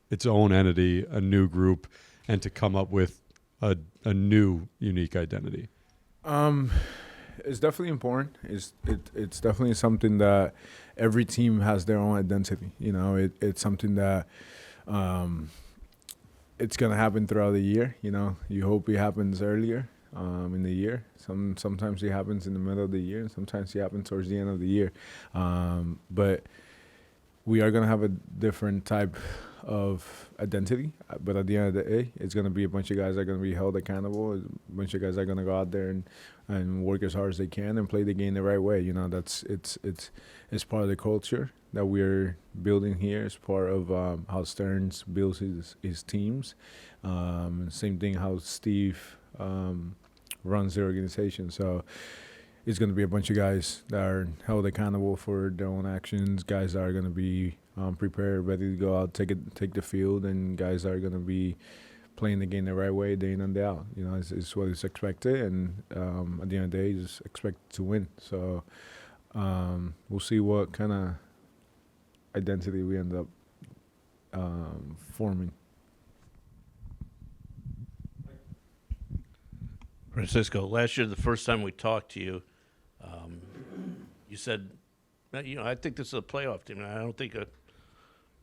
its own entity, a new group, and to come up with a new unique identity? Um, it's definitely important. It's definitely something that every team has their own identity. It's something that um, it's gonna happen throughout the year. You hope it happens earlier in the year. Sometimes it happens in the middle of the year, and sometimes it happens towards the end of the year. But we are gonna have a different type of identity. But at the end of the day, it's gonna be a bunch of guys that are gonna be held accountable. A bunch of guys that are gonna go out there and work as hard as they can and play the game the right way. That's it's part of the culture that we're building here. It's part of how Stearns builds his teams. Same thing how Steve runs the organization. So it's going to be a bunch of guys that are held accountable for their own actions, guys that are going to be prepared, ready to go out, take the field, and guys that are going to be playing the game the right way, day in and day out. It's what is expected, and at the end of the day, just expect to win. So we'll see what kind of identity we end up forming. Francisco, last year, the first time we talked to you, you said, I think this is a playoff team. And I don't think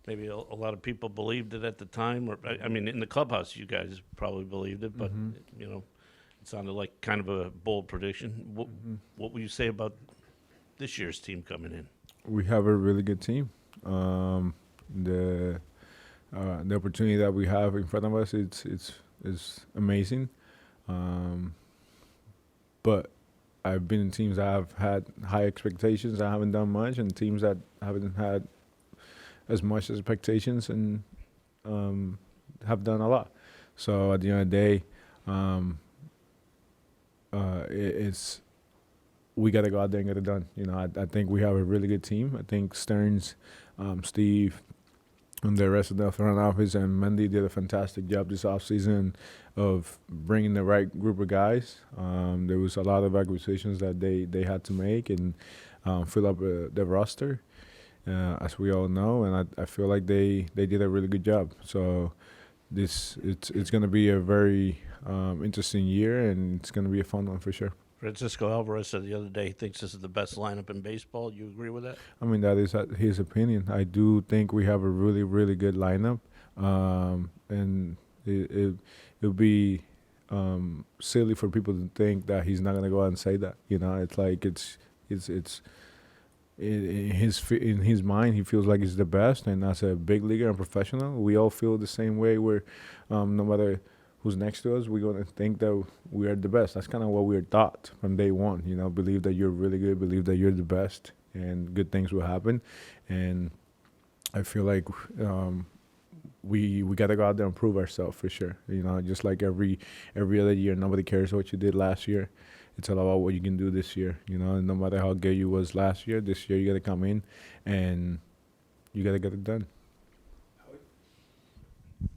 maybe a lot of people believed it at the time. Or I mean, in the clubhouse, you guys probably believed it, but, it sounded like kind of a bold prediction. What would you say about this year's team coming in? We have a really good team. The opportunity that we have in front of us, it's amazing. But I've been in teams that have had high expectations that haven't done much, and teams that haven't had as much expectations and have done a lot. So at the end of the day, it's we got to go out there and get it done. I think we have a really good team. I think Stearns, Steve, and the rest of the front office and Mendy did a fantastic job this offseason of bringing the right group of guys. There was a lot of acquisitions that they had to make and fill up the roster, as we all know. And I feel like they did a really good job. So it's going to be a very interesting year, and it's going to be a fun one for sure. Francisco Alvarez said the other day he thinks this is the best lineup in baseball. You agree with that? I mean, that is his opinion. I do think we have a really, really good lineup, and it would be silly for people to think that he's not gonna go out and say that. It's like it's in his mind, he feels like he's the best, and as a big leaguer and professional, we all feel the same way. Where no matter who's next to us, we're going to think that we are the best. That's kind of what we're taught from day one. Believe that you're really good, believe that you're the best, and good things will happen. And I feel like we got to go out there and prove ourselves for sure. Just like every other year, nobody cares what you did last year. It's all about what you can do this year. And no matter how good you was last year, this year you got to come in and you got to get it done.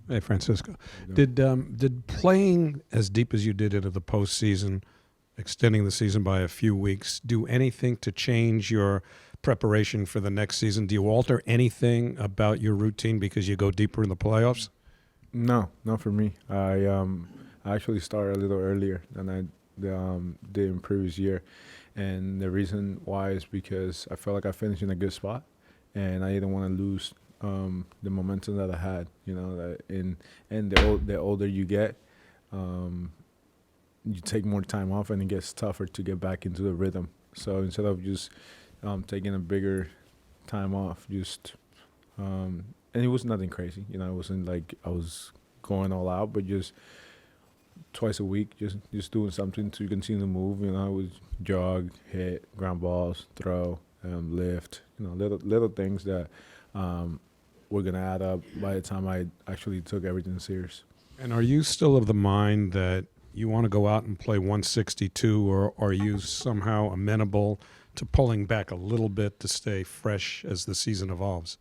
Hey, Francisco, did playing as deep as you did into the postseason, extending the season by a few weeks, do anything to change your preparation for the next season? Do you alter anything about your routine because you go deeper in the playoffs? No, not for me. I actually started a little earlier than I did in previous year, and the reason why is because I felt like I finished in a good spot, and I didn't want to lose the momentum that I had. And the older you get, you take more time off, and it gets tougher to get back into the rhythm. So instead of just taking a bigger time off, and it was nothing crazy. It wasn't like I was going all out, but just twice a week, just doing something to continue to move. I would jog, hit, ground balls, throw, lift. Little things that were gonna add up by the time I actually took everything serious. And are you still of the mind that you want to go out and play 162, or are you somehow amenable to pulling back a little bit to stay fresh as the season evolves?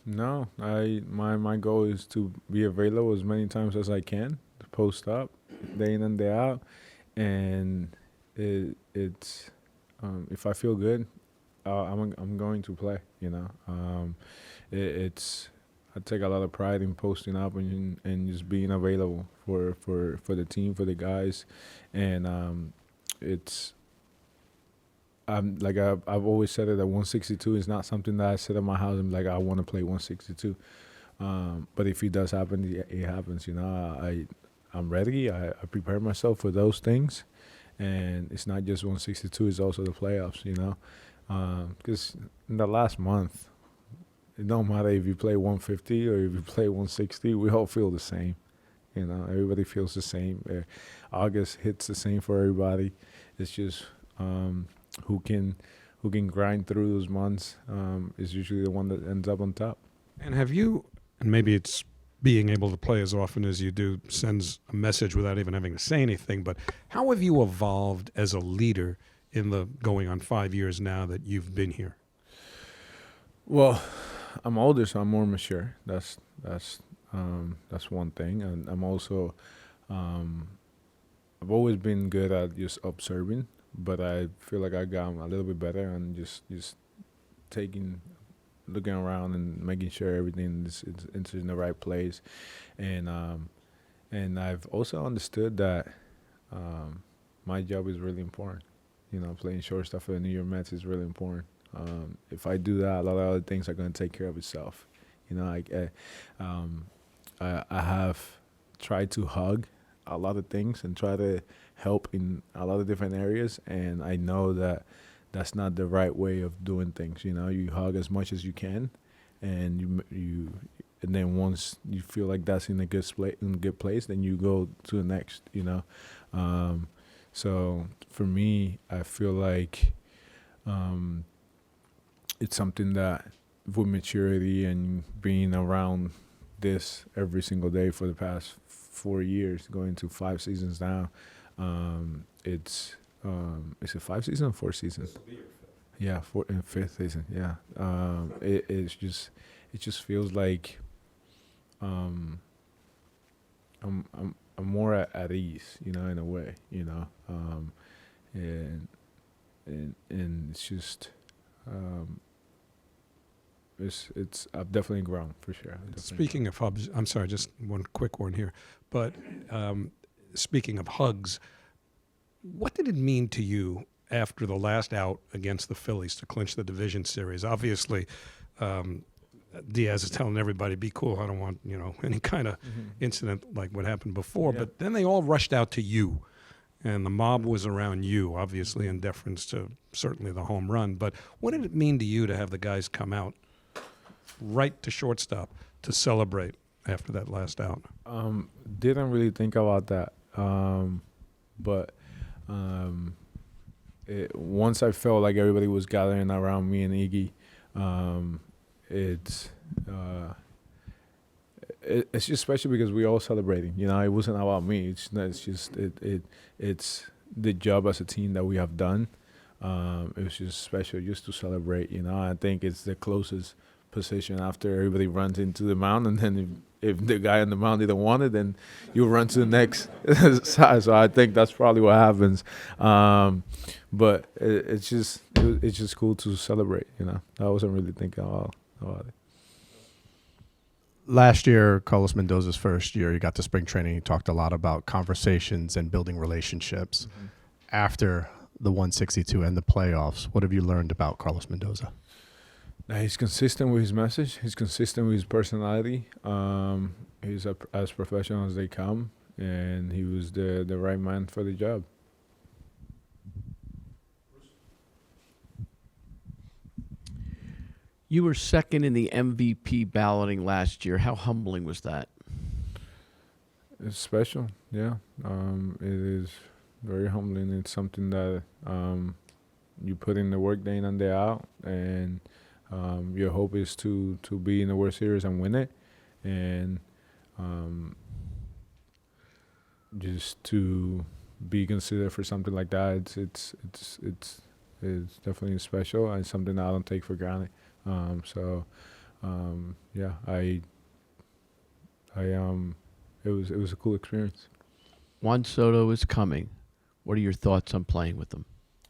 No, my goal is to be available as many times as I can to post up day in and day out, and it's if I feel good, I'm going to play. It's I take a lot of pride in posting up and just being available for the team, for the guys, and it's. I've always said it that 162 is not something that I sit at my house and like I want to play 162. But if it does happen, it happens. You know, I'm ready. I prepare myself for those things, and it's not just 162; it's also the playoffs. You know, because in the last month, it don't matter if you play 150 or if you play 160. We all feel the same. You know, everybody feels the same. August hits the same for everybody. It's just who can grind through those months is usually the one that ends up on top. And have you, and maybe it's being able to play as often as you do sends a message without even having to say anything, but how have you evolved as a leader in the going on 5 years now that you've been here? Well, I'm older, so I'm more mature. That's one thing, and I'm also I've always been good at just observing, but I feel like I got a little bit better and just looking around and making sure everything is in the right place, and I've also understood that my job is really important. You know, playing shortstop for the New York Mets is really important. If I do that, a lot of other things are going to take care of itself. You know, I have tried to hug a lot of things and try to help in a lot of different areas, and I know that that's not the right way of doing things. You know, you hug as much as you can, and and then once you feel like that's in a good place, then you go to the next. You know, so for me, I feel like it's something that with maturity and being around this every single day for the past 4 years, going to 5 seasons now, is it 5 seasons or 4 seasons? Yeah, 4th and 5th season. Yeah, it just feels like I'm more at ease, you know, in a way, you know, and it's just it's I've definitely grown for sure. Speaking of hubs, I'm sorry, just one quick one here, but speaking of hugs, what did it mean to you after the last out against the Phillies to clinch the division series? Obviously, Diaz is telling everybody, be cool. I don't want, you know, any kind of incident like what happened before. Yeah. But then they all rushed out to you, and the mob was around you, obviously in deference to certainly the home run. But what did it mean to you to have the guys come out right to shortstop to celebrate after that last out? Didn't really think about that. But once I felt like everybody was gathering around me and Iggy, it's just special because we all celebrating. You know, it wasn't about me. It's the job as a team that we have done. It was just special just to celebrate. You know, I think it's the closest position after everybody runs into the mound, and then if the guy on the mound didn't want it, then you run to the next side. So I think that's probably what happens. But it's just cool to celebrate. You know, I wasn't really thinking about it. Last year, Carlos Mendoza's first year, you got to spring training. You talked a lot about conversations and building relationships. Mm-hmm. After the 162 and the playoffs, what have you learned about Carlos Mendoza? Now, he's consistent with his message. He's consistent with his personality. He's as professional as they come, and he was the right man for the job. You were second in the MVP balloting last year. How humbling was that? It's special, yeah. It is very humbling. It's something that you put in the work day in and day out, and your hope is to be in the World Series and win it, and just to be considered for something like that. It's definitely special and something that I don't take for granted. Yeah, it was a cool experience. Juan Soto is coming. What are your thoughts on playing with him?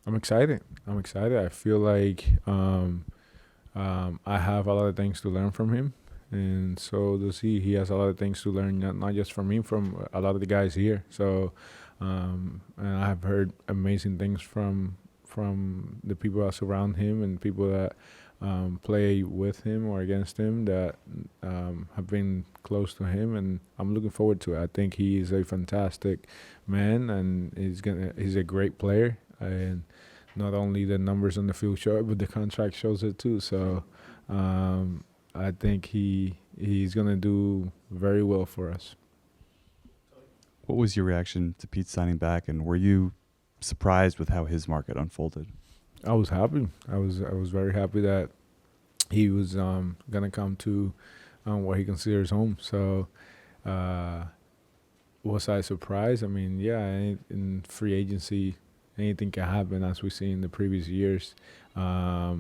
I'm excited. I feel like I have a lot of things to learn from him, and so does he. He has a lot of things to learn, not just from me, from a lot of the guys here. So, and I have heard amazing things from the people that surround him and people that play with him or against him that have been close to him, and I'm looking forward to it. I think he is a fantastic man, and he's a great player, and not only the numbers on the field show it, but the contract shows it too. So I think he's gonna do very well for us. What was your reaction to Pete signing back, and were you surprised with how his market unfolded? I was happy. I was very happy that he was gonna come to what he considers home. So was I surprised? I mean, yeah, in free agency, anything can happen, as we see in the previous years. I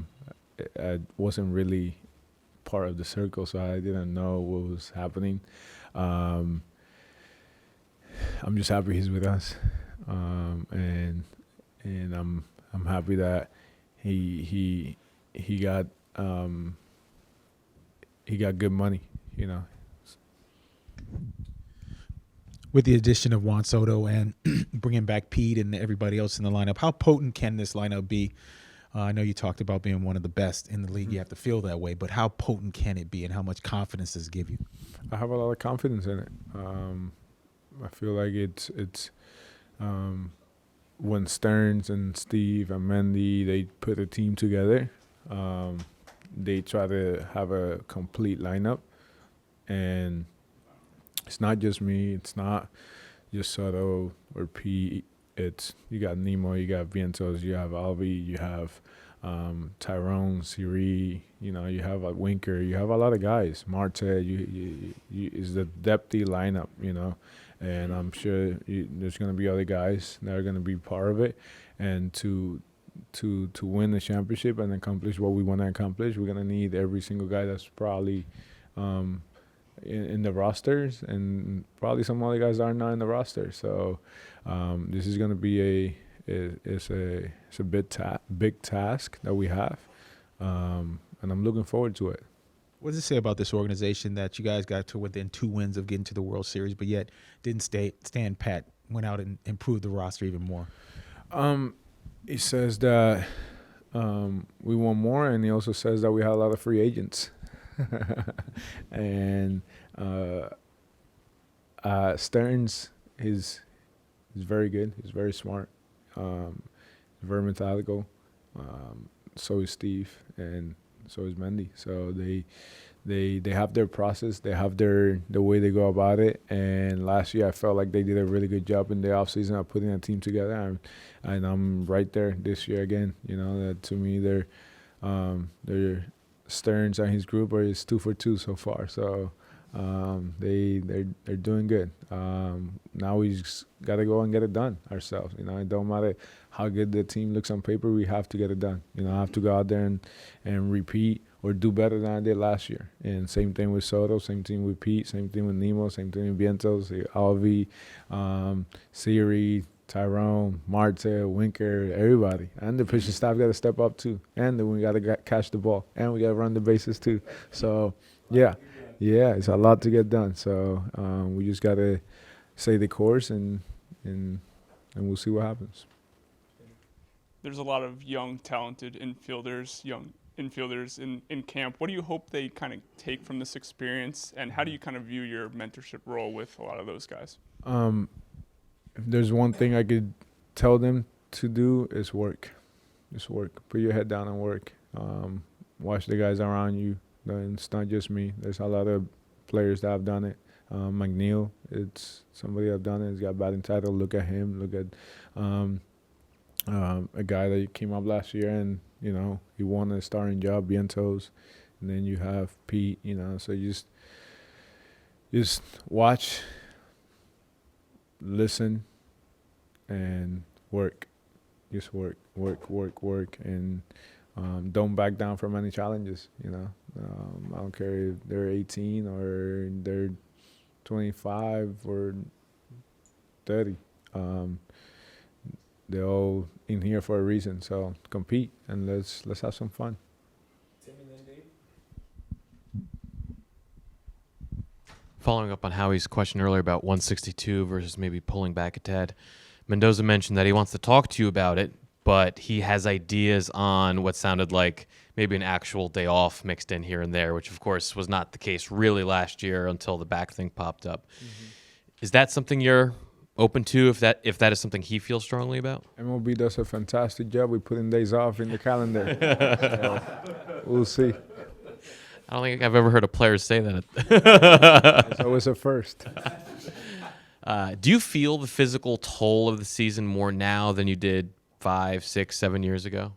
wasn't really part of the circle, so I didn't know what was happening. I'm just happy he's with us, and I'm happy that he got good money, you know. With the addition of Juan Soto and bringing back Pete and everybody else in the lineup, how potent can this lineup be? I know you talked about being one of the best in the league. You have to feel that way, but how potent can it be, and how much confidence does it give you? I have a lot of confidence in it. I feel like it's when Stearns and Steve and Mendy, they put a team together, they try to have a complete lineup, and it's not just me. It's not just Soto or Pete. It's you got Nemo, you got Vientos, you have Alvi, you have Tyrone, Siri. You know, you have Winker. You have a lot of guys. Marte. You is the depthy lineup. You know, and I'm sure there's going to be other guys that are going to be part of it, and to win the championship and accomplish what we want to accomplish, we're going to need every single guy that's probably in the rosters, and probably some other guys are not in the roster. So this is going to be a big task that we have, and I'm looking forward to it. What does it say about this organization that you guys got to within 2 wins of getting to the World Series, but yet didn't stand pat, went out and improved the roster even more? He says that we want more, and he also says that we have a lot of free agents. And Stearns is very good. He's very smart. Very methodical. So is Steve, and so is Mendy. So they have their process. They have the way they go about it. And last year I felt like they did a really good job in the offseason of putting a team together. And I'm right there this year again. You know, that to me they're Stearns and his group is 2 for 2 so far. So they're doing good. Now we just got to go and get it done ourselves. You know, it don't matter how good the team looks on paper. We have to get it done. You know, I have to go out there and repeat or do better than I did last year. And same thing with Soto, same thing with Pete, same thing with Nemo, same thing with Vientos, Alvi, Siri, Tyrone, Marte, Winker, everybody. And the pitching staff got to step up too. And then we got to catch the ball. And we got to run the bases too. So, yeah, it's a lot to get done. So we just got to stay the course, and we'll see what happens. There's a lot of young, talented young infielders in camp. What do you hope they kind of take from this experience, and how do you kind of view your mentorship role with a lot of those guys? If there's one thing I could tell them to do, is work. Just work. Put your head down and work. Watch the guys around you. It's not just me. There's a lot of players that have done it. McNeil, it's somebody that have done it. He's got batting title. Look at him. Look at a guy that came up last year, and you know he won a starting job, Vientos. And then you have Pete. You know, so you just watch, listen, and work. Just work, and don't back down from any challenges. You know, I don't care if they're 18 or they're 25 or 30. They're all in here for a reason. So compete, and let's have some fun. Following up on Howie's question earlier about 162 versus maybe pulling back a tad, Mendoza mentioned that he wants to talk to you about it, but he has ideas on what sounded like maybe an actual day off mixed in here and there, which of course was not the case really last year until the back thing popped up. Is that something you're open to if that is something he feels strongly about? MLB does a fantastic job with putting days off in the calendar. We'll see. I don't think I've ever heard a player say that. It's always a first. Do you feel the physical toll of the season more now than you did 5, 6, 7 years ago?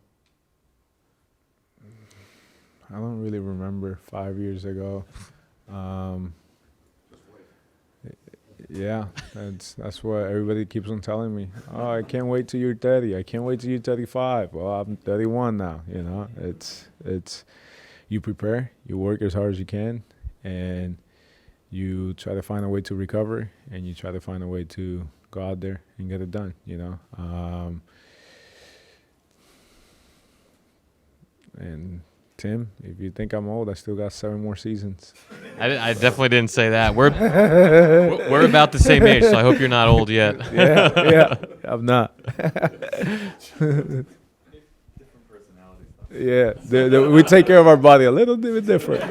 I don't really remember 5 years ago. Yeah, that's what everybody keeps on telling me. Oh, I can't wait till you're 30. I can't wait till you're 35. Well, I'm 31 now. You know, it's you prepare, you work as hard as you can, and you try to find a way to recover, and you try to find a way to go out there and get it done. You know, and Tim, if you think I'm old, I still got 7 more seasons. I definitely didn't say that. We're about the same age, so I hope you're not old yet. Yeah, I'm not. Yeah, we take care of our body a little bit different.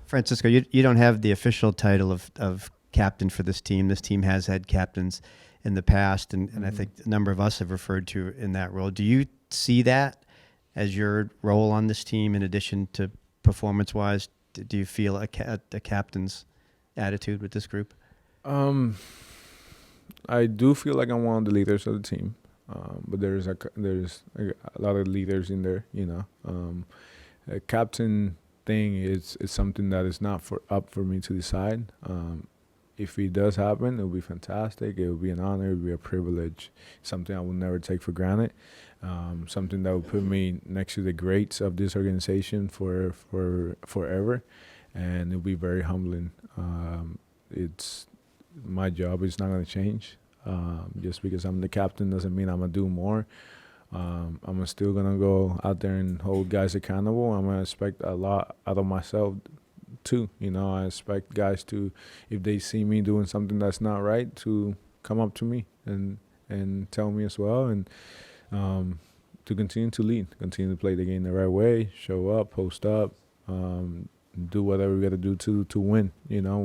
Francisco, you don't have the official title of captain for this team. This team has had captains in the past, and I think a number of us have referred to in that role. Do you see that as your role on this team in addition to performance-wise? Do you feel a captain's attitude with this group? I do feel like I'm one of the leaders of the team, but there's a lot of leaders in there. You know, a captain thing is something that is not up for me to decide. If it does happen, it will be fantastic. It will be an honor. It will be a privilege. Something I will never take for granted. Something that will put me next to the greats of this organization for forever, and it'll be very humbling. It's my job is not going to change. Just because I'm the captain doesn't mean I'm gonna do more. I'm still gonna go out there and hold guys accountable. I'm gonna expect a lot out of myself too. You know, I expect guys to, if they see me doing something that's not right, to come up to me and tell me as well, and to continue to lead, continue to play the game the right way, show up, post up, do whatever we got to do to win. You know,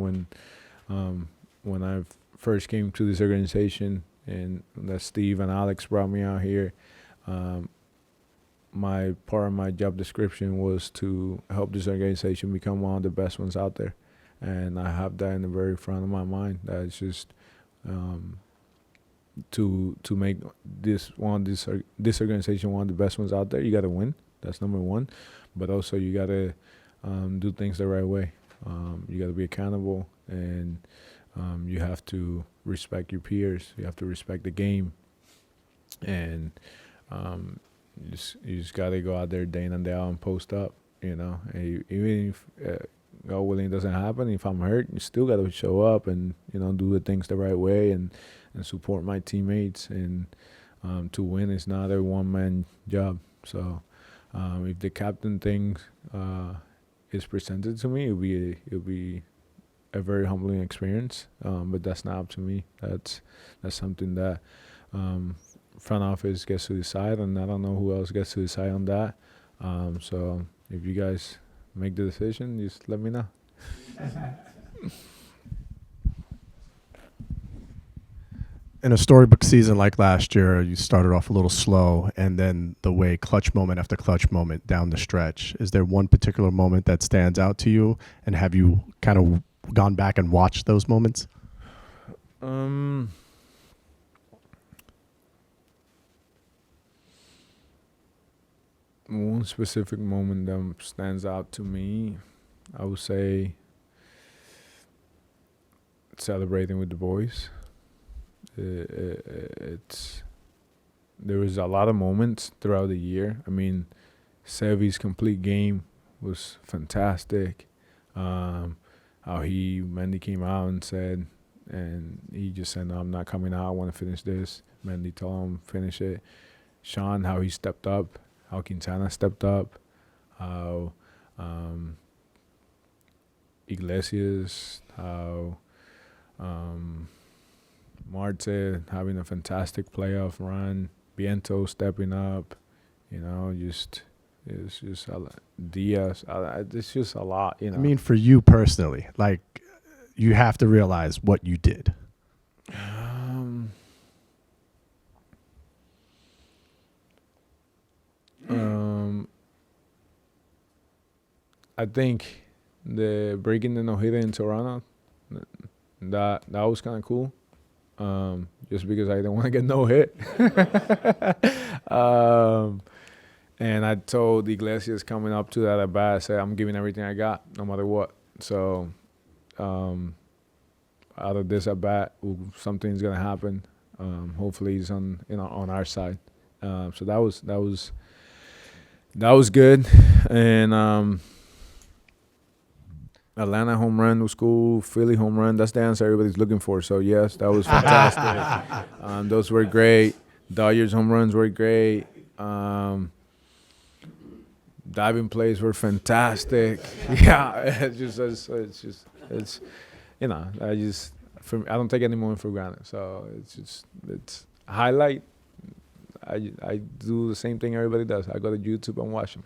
when I first came to this organization and that Steve and Alex brought me out here, my part of my job description was to help this organization become one of the best ones out there, and I have that in the very front of my mind. That it's just to make this organization one of the best ones out there. You got to win. That's number one, but also you got to do things the right way. You got to be accountable, and you have to respect your peers. You have to respect the game, and you just got to go out there day in and day out and post up. You know, and even if God willing it doesn't happen, if I'm hurt, you still got to show up and do the things the right way and support my teammates. And to win is not a one-man job. So if the captain thing is presented to me, it'll be a very humbling experience. But that's not up to me. That's something that front office gets to decide, and I don't know who else gets to decide on that. So if you guys make the decision, just let me know. In a storybook season like last year, you started off a little slow, and then the way clutch moment after clutch moment down the stretch. Is there one particular moment that stands out to you, and have you kind of gone back and watched those moments? One specific moment that stands out to me, I would say celebrating with the boys. There was a lot of moments throughout the year. I mean, Sevy's complete game was fantastic. How Mendy came out and said, and he just said, "No, I'm not coming out. I want to finish this." Mendy told him finish it. Sean, how he stepped up. How Quintana stepped up, how Iglesias, how Marte having a fantastic playoff run, Viento stepping up, it's just a lot. Diaz, it's just a lot, I mean, for you personally, like, you have to realize what you did. I think the breaking the no-hitter in Toronto, that was kind of cool. Just because I didn't want to get no hit. And I told Iglesias coming up to that at bat, I said, I'm giving everything I got, no matter what. So out of this at bat, something's gonna happen. Hopefully, he's on our side. So that was good. And Atlanta home run was cool. Philly home run, that's the answer everybody's looking for. So, yes, that was fantastic. Those were great. Dodgers home runs were great. Diving plays were fantastic. Yeah, I don't take any moment for granted. So, it's a highlight. I do the same thing everybody does. I go to YouTube and watch them.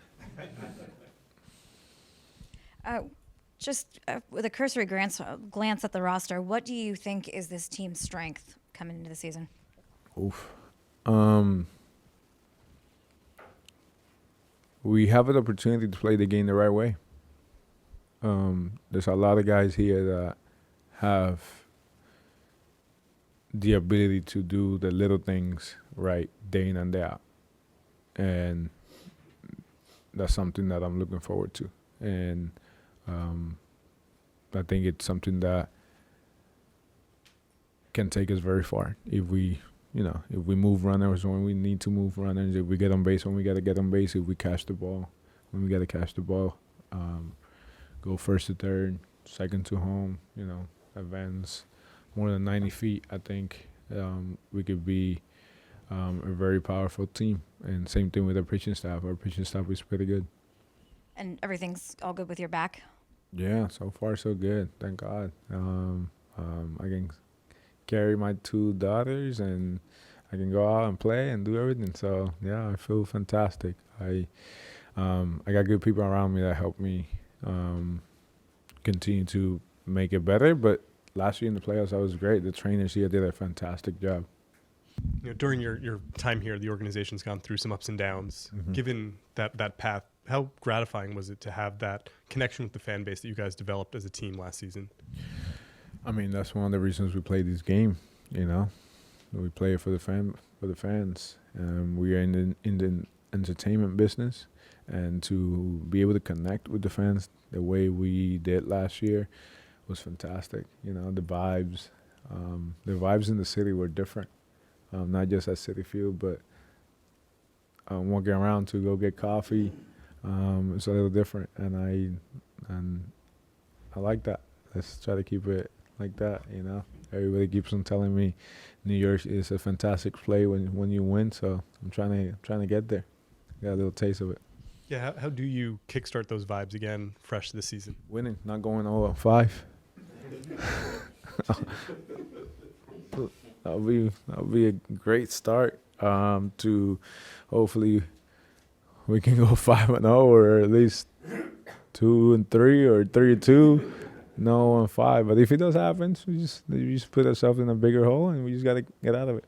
Just with a cursory glance at the roster, what do you think is this team's strength coming into the season? Oof. We have an opportunity to play the game the right way. There's a lot of guys here that have the ability to do the little things right day in and day out. And that's something that I'm looking forward to. And I think it's something that can take us very far if we move runners when we need to move runners, if we get on base when we got to get on base, if we catch the ball when we got to catch the ball, go first to third, second to home, advance more than 90 feet. I think we could be a very powerful team. And same thing with our pitching staff. Our pitching staff is pretty good. And everything's all good with your back? Yeah, so far so good. Thank God. I can carry my 2 daughters and I can go out and play and do everything. So yeah, I feel fantastic. I got good people around me that help me continue to make it better. But last year in the playoffs, I was great. The trainers here did a fantastic job. During your time here, the organization's gone through some ups and downs. Mm-hmm. Given that path, how gratifying was it to have that connection with the fan base that you guys developed as a team last season? I mean, that's one of the reasons we play this game. We play it for the fans. We are in the entertainment business, and to be able to connect with the fans the way we did last year was fantastic. The vibes in the city were different. Not just at Citi Field, but walking around to go get coffee. It's a little different, and I like that. Let's try to keep it like that. Everybody keeps on telling me New York is a fantastic play when you win. So I'm trying to get there. Got a little taste of it. Yeah, how do you kickstart those vibes again, fresh this season? Winning, not going 0-5. That'll be a great start. To hopefully we can go 5-0 or at least 2-3 or 3-2. No 1-5. But if it does happen, we just put ourselves in a bigger hole and we just gotta get out of it.